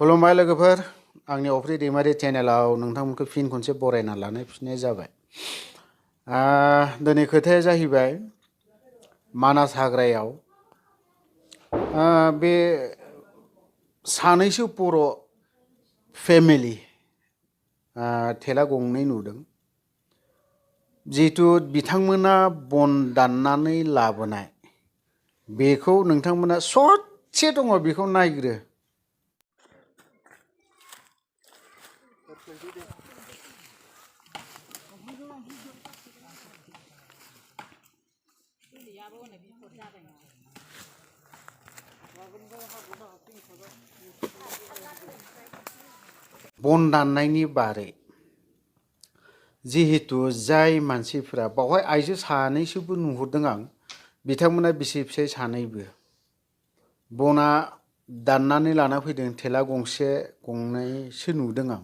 खुलुमबाय लोगोफोर आंनि अफ्रि दैमारि चेनेलाव नोंथांमोनखौ फिन खनसे बरायना लानाय फिननाय जाबाय। दिनै खोथाया जाहैबाय मानास हाग्रायाव बे सानैसो बर' फेमिलि थेला गंनै नुदों। जिहेतु बिथांमोना बन दाननानै लाबोनाय बेखौ नोंथांमोना ससे दङ बेखौ नायग्रो। बन दाननायनि बारै जिहेतु जाय मानसिफोरा बावहाय आइजो सानैसोबो नुहुरदों आं, बिथांमोना बिसि फिसाय सानैबो बना दाननानै लाना फैदों। थेला गंसे गंनैसो नुदों आं।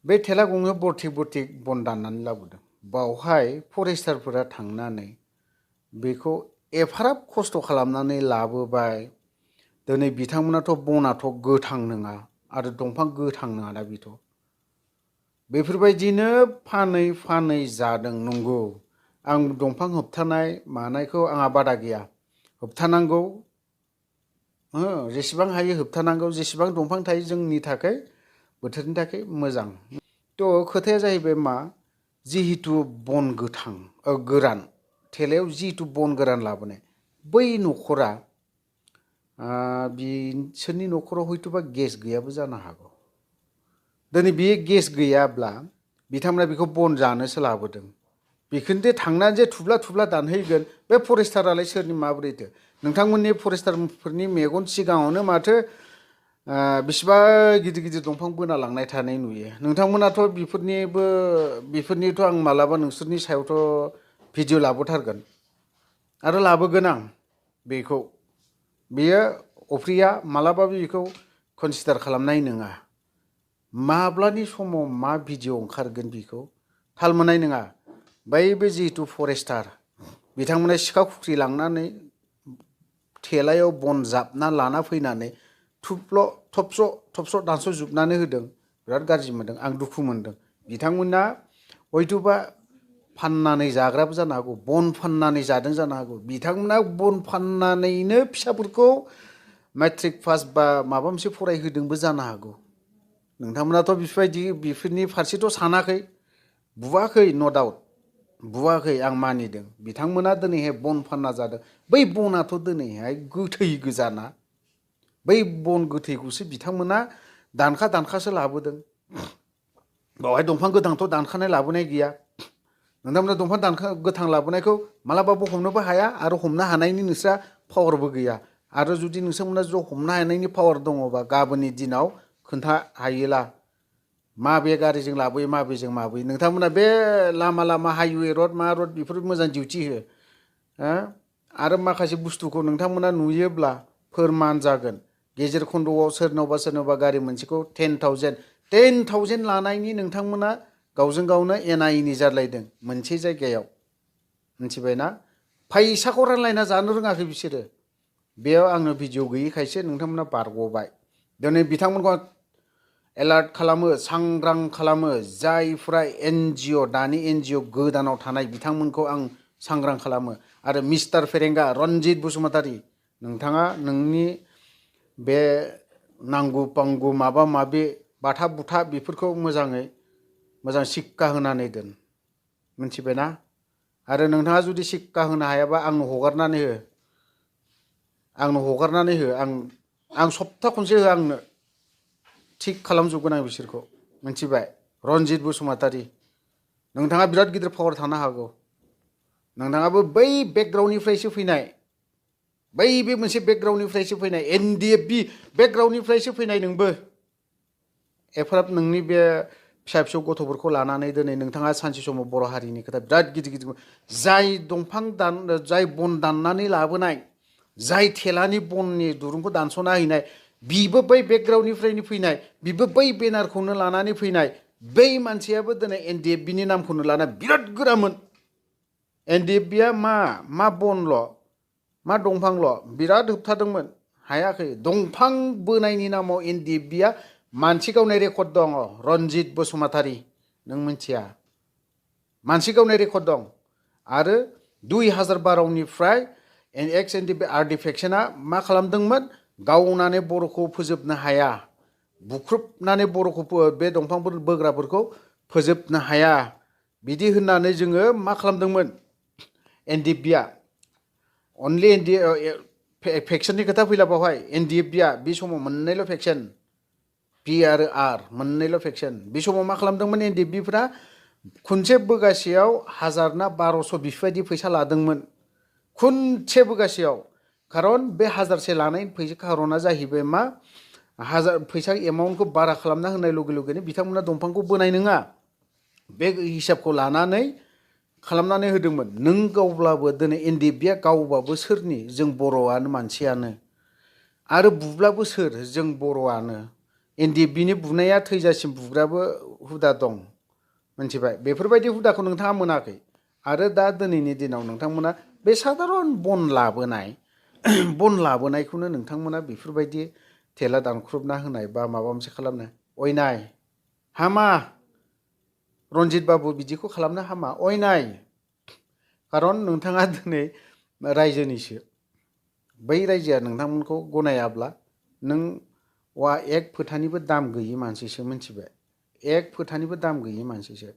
बे थेला गंनै बरथिक बन दाननानै लाबोदों। बावहाय फरेस्टारफोरा थांनानै बेखौ एफाराब खस्थ' खालामनानै लाबोबाय। दिनै बिथांमोनाथ' बनाथ' गोथां नङा आरो दंफां गोथां नङा दा बेथ'। बेफोरबायदिनो फानै फानै जादों। नंगौ, आं दंफां होबथानाय मानायखौ आंहा बादा गैया, होबथानांगौ, जेसेबां हायो होबथानांगौ। जेसेबां दंफां थायो जोंनि थाखाय बोथोरनि थाखाय मोजां। थ' खोथाया जाहैबाय मा, जिहेतु बन गोथां गोरान थेलायाव जिहेतु बन गोरान लाबोनाय, बै न'खरा बिसोरनि न'खराव हयथ'बा गेस गैयाबो जानो हागौ। दिनै बे गेस गैयाब्ला बिथांमोना बेखौ बन जानोसो लाबोदों। बेखौनो थांनानै जे थुब्ला थुब्ला दानहैगोन, बे फरेस्टारालाय सोरनि माबोरैथो? नोंथांमोननि फरेस्टारफोरनि मेगन सिगाङावनो माथो बेसेबा गिदिर गिदिर दंफां बोना लांनाय थानाय नुयो। नोंथांमोनाथ' बेफोरनिथ' आं मालाबा नोंसोरनि सायावथ' भिडिअ लाबोथारगोन आरो लाबोगोन आं बेखौ। बेयो अफ्रिया मालाबाबो बेखौ कनसिडार खालामनाय नङा। माब्लानि समाव मा भिडिअ ओंखारगोन बेखौ थाल मोननाय नङा। बैबो जिहेतु फरेस्टार, बिथांमोना सिखा खुख्रि लांनानै थेलायाव बन जाबना लाना फैनानै थबस्र' दानस'जोबनानै होदों। बिराद गाज्रि मोनदों, आं दुखु मोनदों। बिथांमोना हयथ'बा फाननानै जाग्राबो जानो हागौ, बन फाननानै जादों जानो हागौ। बिथांमोना बन फाननानैनो फिसाफोरखौ मेट्रिक पास बा माबा मोनसे फरायहोदोंबो जानो हागौ। नोंथांमोनाथ' बेफोरनि फारसेथ' सानाखै, बुवाखै, न' डाउट बुवाखै, आं मानिदों। बिथांमोना दिनैहाय बन फानना जादों। बै बनाथ' दिनैहाय गोथै गोजाना। बै बन गोथैखौसो बिथांमोना दानखासो लाबोदों। बावहाय दंफां गोथांथ' दानखानाय लाबोनाय गैया। नोंथांमोना दंफां गोथां लाबोनायखौ मालाबाबो हमनोबो हाया आरो हमनो हानायनि नोंस्रा पावारबो गैया। आरो जुदि नोंथांमोना हमनो हानायनि पावार दङबा गाबोननि दिनाव खोन्था हायोला माबे गारिजों लाबोयो, माबेजों माबोयो। नोंथांमोना बे लामा हाइवे रड मा रड बेफोर मोजां डिउटि हो। आरो माखासे बुस्थुखौ नोंथांमोना नुयोब्ला फोरमान जागोन। गेजेर खन्द'आव सोरनावबा गारि मोनसेखौ 10,000 लानायनि नोंथांमोना गावजों गावनो एना एनि जालायदों मोनसे जायगायाव, मिथिबायना? फैसाखौ रानलायना जानो रोङाखै बिसोरो। बेयाव आङो भिडिअ गैयैखायसो नोंथांमोना बारग'बाय। दिनै बिथांमोनखौ एलार्ट खालामो, सांग्रां खालामो। जायफ्रा NGO, दानि NGO गोदानाव थानाय बिथांमोनखौ आं सांग्रां खालामो। आरो मिस्टार फेरेंगा रनजित बसुमतारी, नोंथाङा नोंनि बे नांगौ पांगु माबा माबि बाथा बुथा बेफोरखौ मोजां सिक्का होनानै दोन, मिथिबायना? आरो नोंथाङा जुदि सिक्का होनो हायाबा आंनो हगारनानै हो। आं सप्ता खनसे हो, आंनो थिग खालामजोबगोन आं बिसोरखौ, मिथिबाय? रनजित बसुमतारी, नोंथाङा बिराद गिदिर पावार थानो हागौ। नोंथाङाबो बै बेकग्राउन्डनिफ्रायसो फैनाय, बे मोनसे बेकग्राउन्डनिफ्रायसो फैनाय, NDFB बेकग्राउन्डनिफ्रायसो फैनाय नोंबो। एफाराब नोंनि बे फिसा फिसौ गथ'फोरखौ लानानै दिनै नोंथाङा सानसे समाव बर' हारिनि खोथा बिराद गिदिर जाय बन दाननानै लाबोनाय, जाय थेलानि बननि दुरुंखौ दानस'ना हैनाय, बिबो बै बेकग्राउन्डनिफ्रायनो फैनाय, बिबो बै बेनारखौनो लानानै फैनाय। बै मानसियाबो दिनै NDFBनि नामखौनो लाना बिराद गोरामोन। NDFBया मा बनल', मा दंफांल' बिराद होबथादोंमोन। हायाखै दंफां बोनायनि नामाव एनडिएफबिआ मानसि गावनाय रेकर्ड दङ रनजित बसुमतारी नों मिथिया मानसि गावनाय रेकर्ड दं आरो 2012निफ्राय एक्स एनडिएफबि आर्टिफेक्सना मा खालामदोंमोन गावनानै बर'खौ फोजोबनो हाया बुख्रुबनानै बर'खौ बे दंफांफोर बोग्राफोरखौ फोजोबनो हाया बिदि होननानै जोङो मा खालामदोंमोन एनडिएफबिआ अनलि फेक्सननि खोथा फैला बावहाय एनडिएफबिआ बे समाव मोननैल' फेक्सन पि आरो आर मोननैल' फेक्सन बे समाव मा खालामदोंमोन एनडिएफबिफ्रा खनसे बोगासेयाव 1000 ना 1200 बेफोरबायदि फैसा लादोंमोन खनसे बोगासेयाव खारन बे 1000से लानाय फैसा खारना जाहैबाय मा 1000 फैसा एमाउन्टखौ बारा खालामना होनाय लगे लगेनो बिथांमोना दंफांखौ बोनाय नङा बे हिसाबखौ लानानै खालामनानै होदोंमोन नों गावब्लाबो दिनै एनडिएफबिआ गावबाबो सोरनि जों बर'आनो मानसियानो आरो बुब्लाबो सोर जों बर'आनो एनडिएफबिनि बुनाया थैजासिम बुग्राबो हुदा दं मिथिबाय बेफोरबायदि हुदाखौ नोंथाङा मोनाखै आरो दा दिनैनि दिनाव नोंथांमोना बे साधारन बन लाबोनायखौनो नोंथांमोना बेफोरबायदि थेला दानख्रुबना होनाय बा माबा मोनसे खालामनाय अयनाय हामा रनजित बाबु बिदिखौ खालामनो हामा अयनाय खारन नोंथाङा दिनै रायजोनिसो बै रायजोआ नोंथांमोनखौ गनायाब्ला नों एक फोथानिबो दाम गैयि मानसिसो मिथिबाय एक फोथानिबो दाम गैयि मानसिसो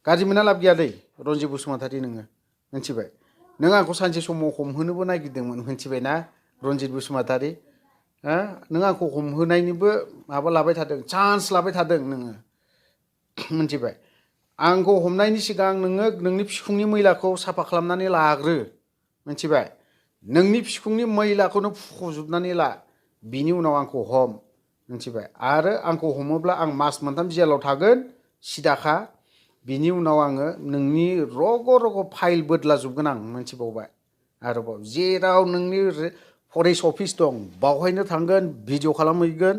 गाज्रि मोनना लाब गैया दै रनजित बसुमतारी नोङो मिथिबाय नों आंखौ सानसे समाव हमहोनोबो नागिरदोंमोन मिथिबाय ना रनजित बसुमतारी नों आंखौ हमहोनायनिबो माबा लाबाय थादों चान्स लाबाय थादों नोङो मिथिबाय आंखौ हमनायनि सिगां नोङो नोंनि फिखुंनि मैलाखौ साफा खालामनानै लाग्रो मिथिबाय नोंनि फिखुंनि मैलाखौनो फुख'जोबनानै ला बिनि उनाव आंखौ हम मिथिबाय आरो आंखौ हमोब्ला आं मास मोनथाम जेलाव थागोन सिदाखा बिनि उनाव आङो नोंनि रग' रग' फाइल बोदलाजोबगोन आं मिथिबावबाय आरोबाव जेराव नोंनि फरेस्ट अफिस दं बावहायनो थांगोन भिडिअ खालामहैगोन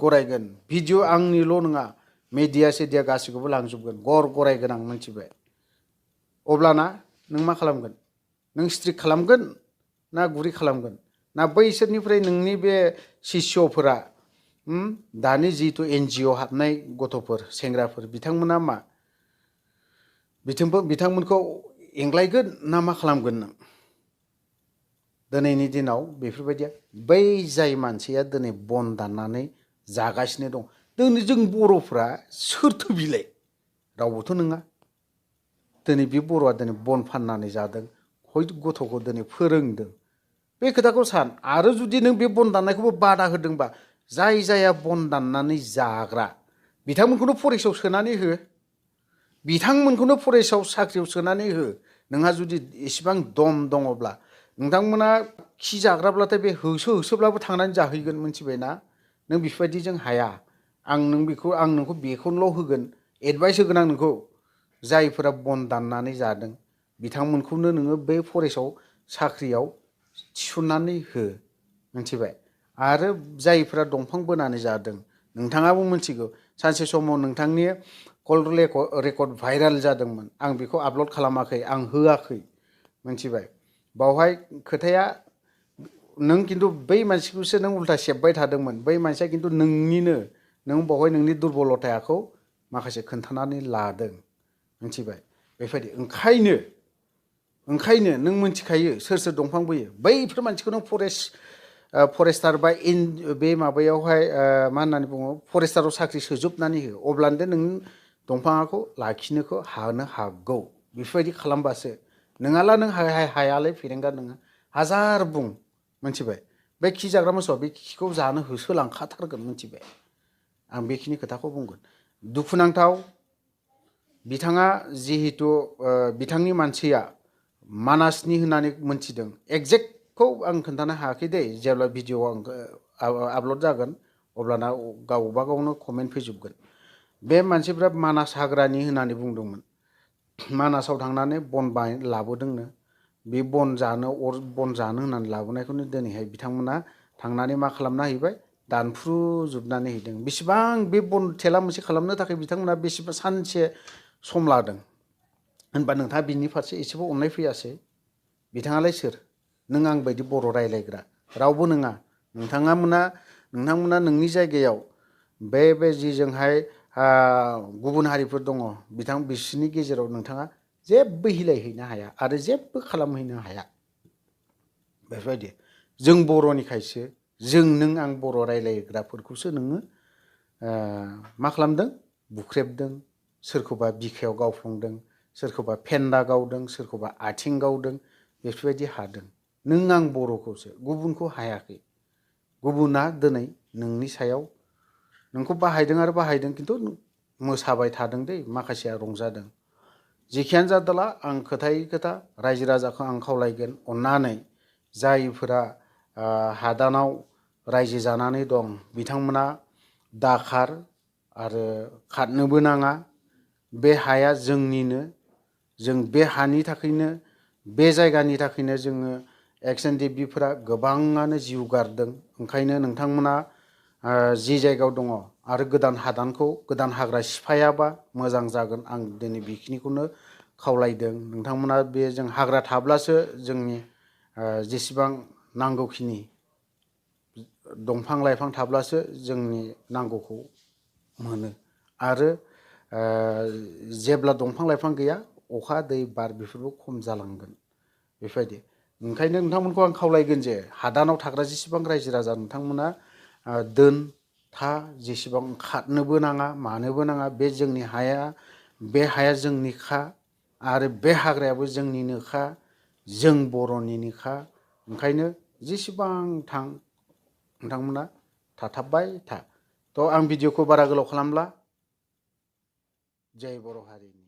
गरायगोन भिडिअ आंनिल' नङा मेडिया सेडिया गासैखौबो लांजोबगोन गरायगोन आं मिथिबाय अब्लाना नों मा खालामगोन नों स्ट्रिक खालामगोन ना गुरै खालामगोन ना बैसोरनिफ्राय नोंनि बे शिष्यफोरा दानि जितु एनजिअ हाबनाय गथ'फोर सेंग्राफोर बिथांमोना मा बिथांमोनखौ एंग्लायगोन ना मा खालामगोन नों दिनैनि दिनाव बेफोरबायदिया बै जाय मानसिया दिनै बन दाननानै जागासिनो दं दिनै जों बर'फ्रा सोरथो बिलाय रावबोथ' नङा दिनै बे बर'आ दिनै बन फाननानै जादों हयथ' गथ'खौ दिनै फोरोंदों बे खोथाखौ सान आरो जुदि नों बे बन दाननायखौबो बादा होदोंबा जाय जाया बन दाननानै जाग्रा बिथांमोनखौनो फरेस्टआव सोनानै हो बिथांमोनखौनो फरेस्टआव साख्रियाव सोनानै हो नोंहा जुदि एसेबां दम दङब्ला नोंथांमोना खि जाग्राब्लाथाय बे होसोब्लाबो थांनानै जाहैगोन मिथिबाय ना नों बेफोरबायदिजों हाया आं नोंखौ बेखौल' होगोन एडभाइस होगोन आं नोंखौ जायफोरा बन दाननानै जादों बिथांमोनखौनो नोङो बे फरेस्टआव साख्रियाव थिसननानै हो मिथिबाय आरो जायफोरा दंफां बोनानै जादों नोंथाङाबो मिथिगौ सानसे समाव नोंथांनि कल रेकर्ड भाइराल जादोंमोन आं बेखौ आपल'ड खालामाखै आं होआखै मिथिबाय बावहाय खोथाया नों खिन्थु बै मानसिखौसो नों उल्था सेबबाय थादोंमोन बै मानसिया खिन्थु नोंनिनो नों बावहाय नोंनि दुरबलथाखौ माखासे खोन्थानानै लादों मिथिबाय बेबायदि ओंखायनो नों मिथिखायो सोर सोर दंफां बोयो बैफोर मानसिखौ नों फरेस्टार बा बे माबायावहाय मा होननानै बुङो फरेस्टाराव साख्रि सोजोबनानै हो अब्लानो नों दंफांखौ लाखिनोखौ हानो हागौ बेफोरबायदि खालामबासो नोङाला नों हायालाय फेरेंगा नोङो हाजार बुं मिथिबाय बे खि जाग्रा मोसौआ बे खिखौ जानो होसोलांखाथारगोन मिथिबाय आं बेखिनि खोथाखौ बुंगोन दुखुनांथाव बिथाङा जिहेतु बिथांनि मानसिया मानासनि होननानै मोनथिदों एक्जेक्टखौ आं खोन्थानो हायाखै दै जेब्ला भिडिअ आपल'ड जागोन अब्लाना गावबा गावनो कमेन्ट फैजोबगोन बे मानसिफ्रा मानास हाग्रानि होननानै बुंदोंमोन मानासाव थांनानै बन लाबोदोंनो बे बन जानो होननानै लाबोनायखौनो दिनैहाय बिथांमोना थांनानै मा खालामना हैबाय दानफ्रुजोबनानै हैदों बेसेबां बे बन थेला मोनसे खालामनो थाखाय बिथांमोना बेसेबां सानसे सम लादों होनबा नोंथाङा बिनि फारसे एसेबो अननाय फैयासै बिथाङालाय सोर नों आं बायदि बर' रायलायग्रा रावबो नङा। नोंथांमोना नोंनि जायगायाव बे जिजोंहाय गुबुन हारिफोर दङ बिसोरनि गेजेराव नोंथाङा जेबो हिलायहैनो हाया आरो जेबो खालामहैनो हाया। बेफोरबायदि जों बर'निखायसो नों आं बर' रायलायग्राफोरखौसो नोङो मा खालामदों? बुख्रेबदों, सोरखौबा बिखायाव गावफ्लंदों, सोरखौबा फेन्दा गावदों, सोरखौबा आथिं गावदों, बेफोरबायदि हादों। नों आं बर'खौसो, गुबुनखौ हायाखै। गुबुना दिनै नोंनि सायाव नोंखौ बाहायदों आरो बाहायदों, खिन्थु मोसाबाय थादों दै, माखासेया रंजादों। जेखियानो जादोला आं खोथायै खोथा रायजो राजाखौ आं खावलायगोन, अन्नानै जायफोरा हादानाव रायजो जानानै दं बिथांमोना दाखार आरो खारनोबो नाङा। बे हाया जोंनिनो, जों बे हानि थाखायनो, बे जायगानि थाखायनो जोङो एक्स एन डि बि फोरा गोबाङानो जिउ गारदों। ओंखायनो नोंथांमोना जि जायगायाव दङ आरो गोदान हादानखौ गोदान हाग्रा सिफायाबा मोजां जागोन। आं दिनै बेखिनिखौनो खावलायदों। नोंथांमोना बे जों हाग्रा थाब्लासो जोंनि जेसेबां नांगौखिनि दंफां लाइफां थाब्लासो जोंनि नांगौखौ मोनो आरो जेब्ला दंफां लाइफां गैया अखा दै बार बेफोरबो खम जालांगोन। बेफोरबायदि ओंखायनो नोंथांमोनखौ आं खावलायगोन जे हादानाव थाग्रा जेसेबां रायजो राजा नोंथांमोना था जेसेबां खारनोबो नाङा मानोबो नाङा। बे जोंनि हाया, बे हाया जोंनिखा आरो बे हाग्रायाबो जोंनिनोखा, जों बर'निनोखा। ओंखायनो जेसेबां थां नोंथांमोना थाथाबबाय था। थ' आं भिडिअखौ बारा गोलाव खालामला। जय बर' हारिनि।